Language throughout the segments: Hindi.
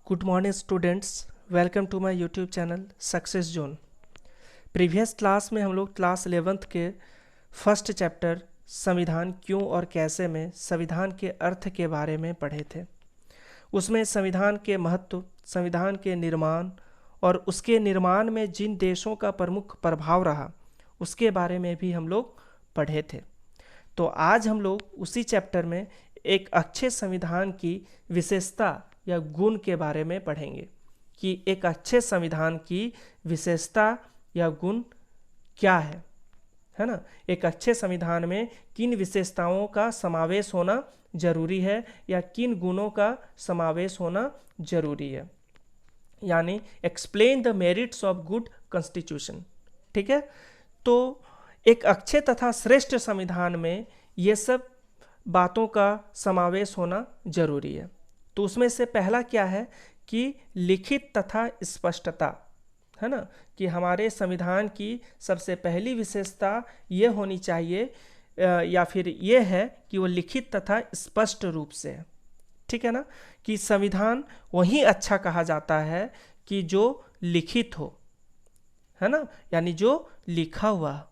Good morning students, welcome to my YouTube channel success zone. Previous class में हम लोग क्लास 11th के फर्स्ट चैप्टर संविधान क्यों और कैसे में संविधान के अर्थ के बारे में पढ़े थे। उसमें संविधान के महत्व, संविधान के निर्माण और उसके निर्माण में जिन देशों का प्रमुख प्रभाव रहा उसके बारे में भी हम लोग पढ़े थे। तो आज हम लोग उसी चैप्टर में एक अच्छे संविधान की विशेषता या गुण के बारे में पढ़ेंगे कि एक अच्छे संविधान की विशेषता या गुण क्या है ना। एक अच्छे संविधान में किन विशेषताओं का समावेश होना जरूरी है या किन गुणों का समावेश होना जरूरी है, यानी explain the merits of good constitution. ठीक है, तो एक अच्छे तथा श्रेष्ठ संविधान में ये सब बातों का समावेश होना जरूरी है। तो उसमें से पहला क्या है कि लिखित तथा स्पष्टता, है ना, कि हमारे संविधान की सबसे पहली विशेषता ये होनी चाहिए या फिर ये है कि वो लिखित तथा स्पष्ट रूप से है। ठीक है ना, कि संविधान वही अच्छा कहा जाता है कि जो लिखित हो, है ना, यानी जो लिखा हुआ हो।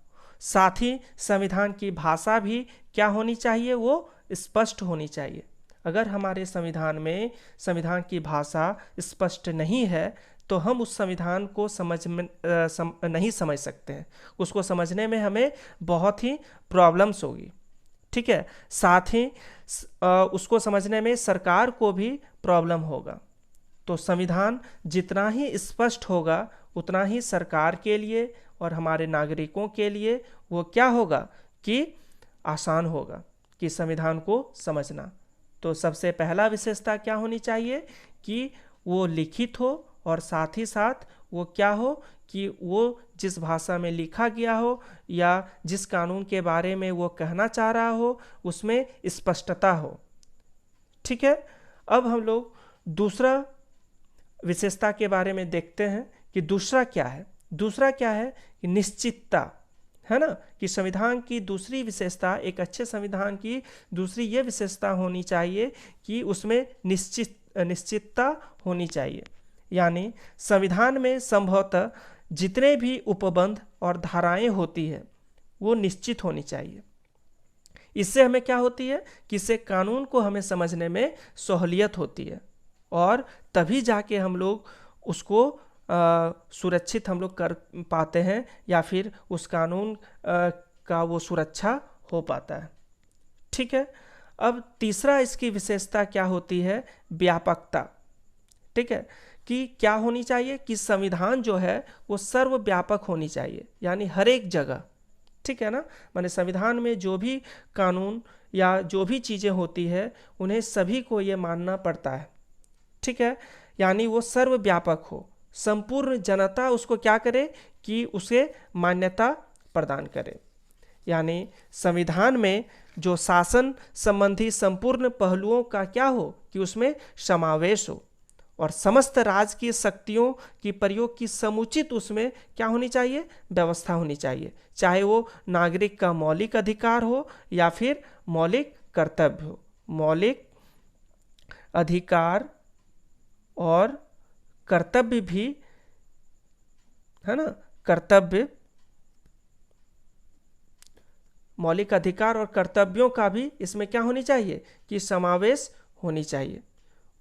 साथ ही संविधान की भाषा भी क्या होनी चाहिए, वो स्पष्ट होनी चाहिए। अगर हमारे संविधान में संविधान की भाषा स्पष्ट नहीं है तो हम उस संविधान को नहीं समझ सकते हैं, उसको समझने में हमें बहुत ही प्रॉब्लम्स होगी। ठीक है, साथ ही उसको समझने में सरकार को भी प्रॉब्लम होगा। तो संविधान जितना ही स्पष्ट होगा उतना ही सरकार के लिए और हमारे नागरिकों के लिए वो क्या होगा कि आसान होगा कि संविधान को समझना। तो सबसे पहला विशेषता क्या होनी चाहिए कि वो लिखित हो और साथ ही साथ वो क्या हो कि वो जिस भाषा में लिखा गया हो या जिस कानून के बारे में वो कहना चाह रहा हो उसमें स्पष्टता हो। ठीक है, अब हम लोग दूसरा विशेषता के बारे में देखते हैं कि दूसरा क्या है। दूसरा क्या है कि निश्चितता, है ना, कि संविधान की दूसरी विशेषता, एक अच्छे संविधान की दूसरी ये विशेषता होनी चाहिए कि उसमें निश्चितता होनी चाहिए। यानी संविधान में संभवतः जितने भी उपबंध और धाराएं होती है वो निश्चित होनी चाहिए। इससे हमें क्या होती है कि इससे कानून को हमें समझने में सहूलियत होती है और तभी जाके हम लोग उसको सुरक्षित हम लोग कर पाते हैं या फिर उस कानून का वो सुरक्षा हो पाता है। ठीक है, अब तीसरा इसकी विशेषता क्या होती है, व्यापकता। ठीक है, कि क्या होनी चाहिए कि संविधान जो है वो सर्वव्यापक होनी चाहिए, यानी हर एक जगह। ठीक है ना, माने संविधान में जो भी कानून या जो भी चीज़ें होती है उन्हें सभी को ये मानना पड़ता है। ठीक है, यानी वो सर्वव्यापक हो, संपूर्ण जनता उसको क्या करे कि उसे मान्यता प्रदान करे। यानी संविधान में जो शासन संबंधी संपूर्ण पहलुओं का क्या हो कि उसमें समावेश हो और समस्त राजकीय शक्तियों की प्रयोग की समुचित उसमें क्या होनी चाहिए, व्यवस्था होनी चाहिए, चाहे वो नागरिक का मौलिक अधिकार हो या फिर मौलिक कर्तव्य हो। मौलिक अधिकार और कर्तव्य भी, है ना, कर्तव्य, मौलिक अधिकार और कर्तव्यों का भी इसमें क्या होनी चाहिए कि समावेश होनी चाहिए।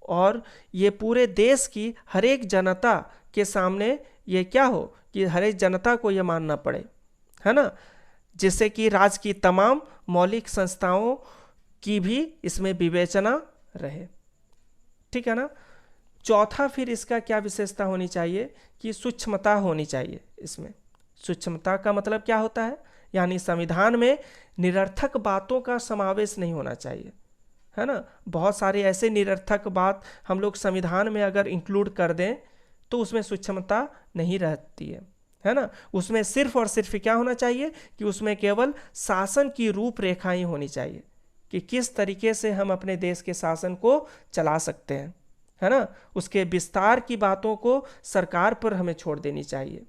और ये पूरे देश की हर एक जनता के सामने ये क्या हो कि हर एक जनता को ये मानना पड़े, है ना, जिससे कि राज्य की तमाम मौलिक संस्थाओं की भी इसमें विवेचना रहे। ठीक है ना। चौथा फिर इसका क्या विशेषता होनी चाहिए कि सूक्ष्मता होनी चाहिए। इसमें सूक्ष्मता का मतलब क्या होता है, यानी संविधान में निरर्थक बातों का समावेश नहीं होना चाहिए, है ना। बहुत सारे ऐसे निरर्थक बात हम लोग संविधान में अगर इंक्लूड कर दें तो उसमें सूक्ष्मता नहीं रहती है ना। उसमें सिर्फ और सिर्फ क्या होना चाहिए कि उसमें केवल शासन की रूपरेखाएं होनी चाहिए कि किस तरीके से हम अपने देश के शासन को चला सकते हैं, है ना। उसके विस्तार की बातों को सरकार पर हमें छोड़ देनी चाहिए।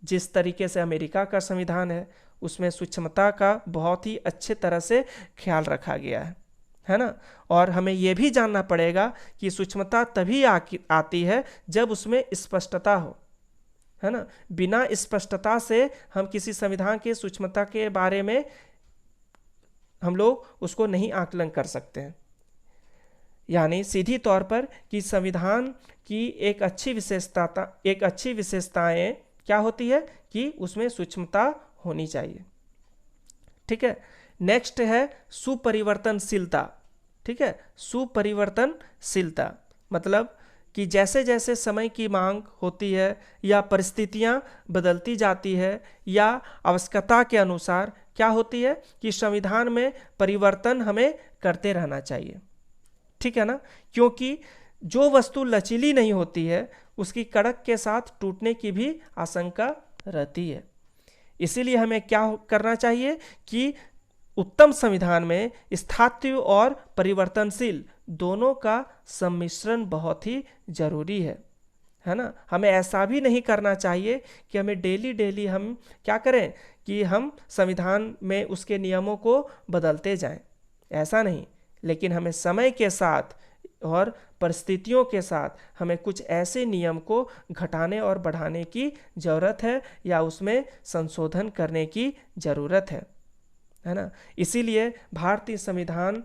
जिस तरीके से अमेरिका का संविधान है उसमें सूक्ष्मता का बहुत ही अच्छे तरह से ख्याल रखा गया है ना। और हमें यह भी जानना पड़ेगा कि सूक्ष्मता तभी आती है जब उसमें स्पष्टता हो, है ना। बिना स्पष्टता से हम किसी संविधान के सूक्ष्मता के बारे में हम लोग उसको नहीं आकलन कर सकते हैं। यानी सीधी तौर पर कि संविधान की एक अच्छी विशेषताएं क्या होती है कि उसमें सूक्ष्मता होनी चाहिए। ठीक है, नेक्स्ट है सुपरिवर्तनशीलता। ठीक है, सुपरिवर्तनशीलता मतलब कि जैसे जैसे समय की मांग होती है या परिस्थितियां बदलती जाती है या आवश्यकता के अनुसार क्या होती है कि संविधान में परिवर्तन हमें करते रहना चाहिए। ठीक है ना, क्योंकि जो वस्तु लचीली नहीं होती है उसकी कड़क के साथ टूटने की भी आशंका रहती है। इसीलिए हमें क्या करना चाहिए कि उत्तम संविधान में स्थायित्व और परिवर्तनशील दोनों का सम्मिश्रण बहुत ही जरूरी है ना। हमें ऐसा भी नहीं करना चाहिए कि हमें डेली हम क्या करें कि हम संविधान में उसके नियमों को बदलते जाएं, ऐसा नहीं। लेकिन हमें समय के साथ और परिस्थितियों के साथ हमें कुछ ऐसे नियम को घटाने और बढ़ाने की ज़रूरत है या उसमें संशोधन करने की ज़रूरत है ना। इसीलिए भारतीय संविधान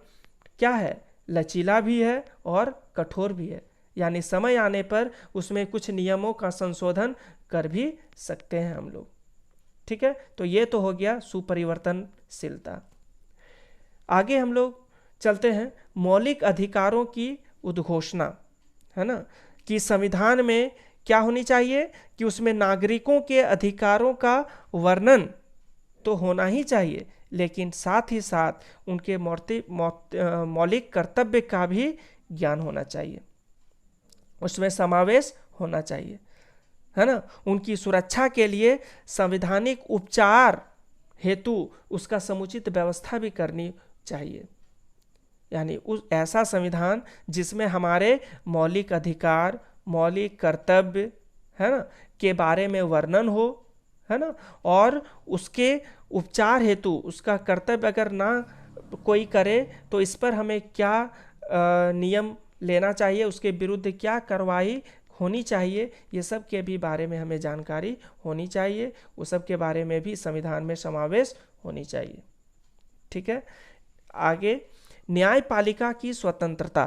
क्या है, लचीला भी है और कठोर भी है। यानी समय आने पर उसमें कुछ नियमों का संशोधन कर भी सकते हैं हम लोग। ठीक है, तो ये तो हो गया सुपरिवर्तनशीलता। आगे हम लोग चलते हैं मौलिक अधिकारों की उद्घोषणा, है ना। कि संविधान में क्या होनी चाहिए कि उसमें नागरिकों के अधिकारों का वर्णन तो होना ही चाहिए, लेकिन साथ ही साथ उनके मौलिक कर्तव्य का भी ज्ञान होना चाहिए, उसमें समावेश होना चाहिए, है ना। उनकी सुरक्षा के लिए संवैधानिक उपचार हेतु उसका समुचित व्यवस्था भी करनी चाहिए। यानी उस ऐसा संविधान जिसमें हमारे मौलिक अधिकार, मौलिक कर्तव्य, है ना, के बारे में वर्णन हो, है ना। और उसके उपचार हेतु उसका कर्तव्य अगर ना कोई करे तो इस पर हमें क्या नियम लेना चाहिए, उसके विरुद्ध क्या कार्रवाई होनी चाहिए, ये सब के भी बारे में हमें जानकारी होनी चाहिए। उस सब के बारे में भी संविधान में समावेश होनी चाहिए। ठीक है, आगे न्यायपालिका की स्वतंत्रता,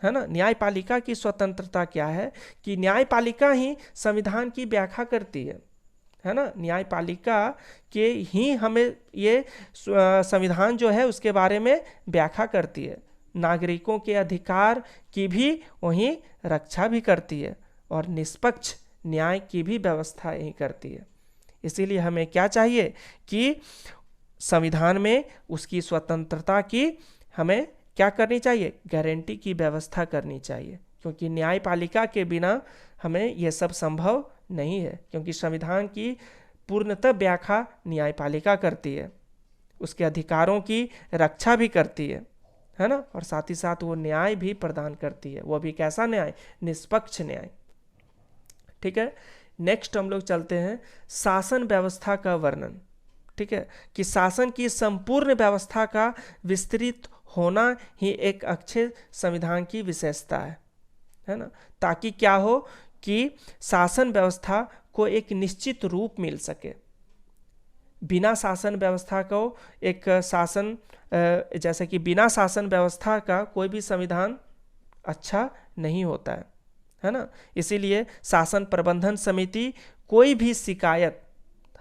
है ना। न्यायपालिका की स्वतंत्रता क्या है कि न्यायपालिका ही संविधान की व्याख्या करती है ना। न्यायपालिका के ही हमें ये संविधान जो है उसके बारे में व्याख्या करती है, नागरिकों के अधिकार की भी वही रक्षा भी करती है और निष्पक्ष न्याय की भी व्यवस्था यही करती है। इसीलिए हमें क्या चाहिए कि संविधान में उसकी स्वतंत्रता की हमें क्या करनी चाहिए, गारंटी की व्यवस्था करनी चाहिए, क्योंकि न्यायपालिका के बिना हमें यह सब संभव नहीं है। क्योंकि संविधान की पूर्णतः व्याख्या न्यायपालिका करती है, उसके अधिकारों की रक्षा भी करती है ना, और साथ ही साथ वो न्याय भी प्रदान करती है। वो भी कैसा न्याय, निष्पक्ष न्याय। ठीक है, नेक्स्ट हम लोग चलते हैं शासन व्यवस्था का वर्णन। ठीक है, कि शासन की संपूर्ण व्यवस्था का विस्तृत होना ही एक अच्छे संविधान की विशेषता है ना। ताकि क्या हो कि शासन व्यवस्था को एक निश्चित रूप मिल सके। बिना शासन व्यवस्था को एक शासन जैसे कि बिना शासन व्यवस्था का कोई भी संविधान अच्छा नहीं होता है ना। इसीलिए शासन प्रबंधन समिति कोई भी शिकायत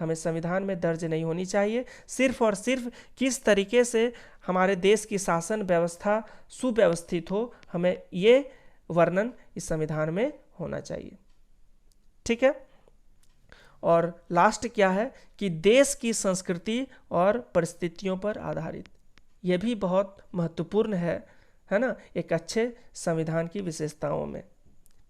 हमें संविधान में दर्ज नहीं होनी चाहिए। सिर्फ और सिर्फ किस तरीके से हमारे देश की शासन व्यवस्था सुव्यवस्थित हो, हमें ये वर्णन इस संविधान में होना चाहिए। ठीक है, और लास्ट क्या है कि देश की संस्कृति और परिस्थितियों पर आधारित, यह भी बहुत महत्वपूर्ण है ना, एक अच्छे संविधान की विशेषताओं में।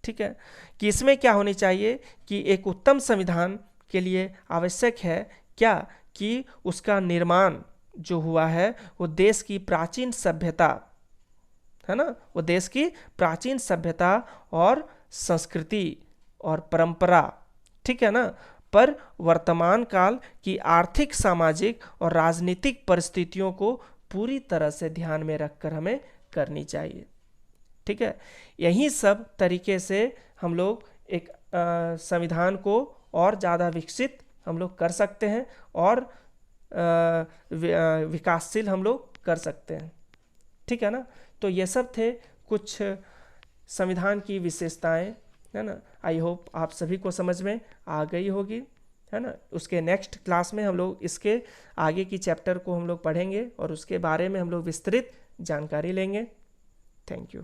ठीक है, कि इसमें क्या होनी चाहिए कि एक उत्तम संविधान के लिए आवश्यक है क्या कि उसका निर्माण जो हुआ है वो देश की प्राचीन सभ्यता, है ना, वो देश की प्राचीन सभ्यता और संस्कृति और परंपरा, ठीक है ना, पर वर्तमान काल की आर्थिक, सामाजिक और राजनीतिक परिस्थितियों को पूरी तरह से ध्यान में रखकर हमें करनी चाहिए। ठीक है, यही सब तरीके से हम लोग एक संविधान को और ज़्यादा विकसित हम लोग कर सकते हैं और विकासशील हम लोग कर सकते हैं। ठीक है ना। तो ये सब थे कुछ संविधान की विशेषताएं, है ना। आई होप आप सभी को समझ में आ गई होगी, है ना। उसके नेक्स्ट क्लास में हम लोग इसके आगे की चैप्टर को हम लोग पढ़ेंगे और उसके बारे में हम लोग विस्तृत जानकारी लेंगे। Thank you.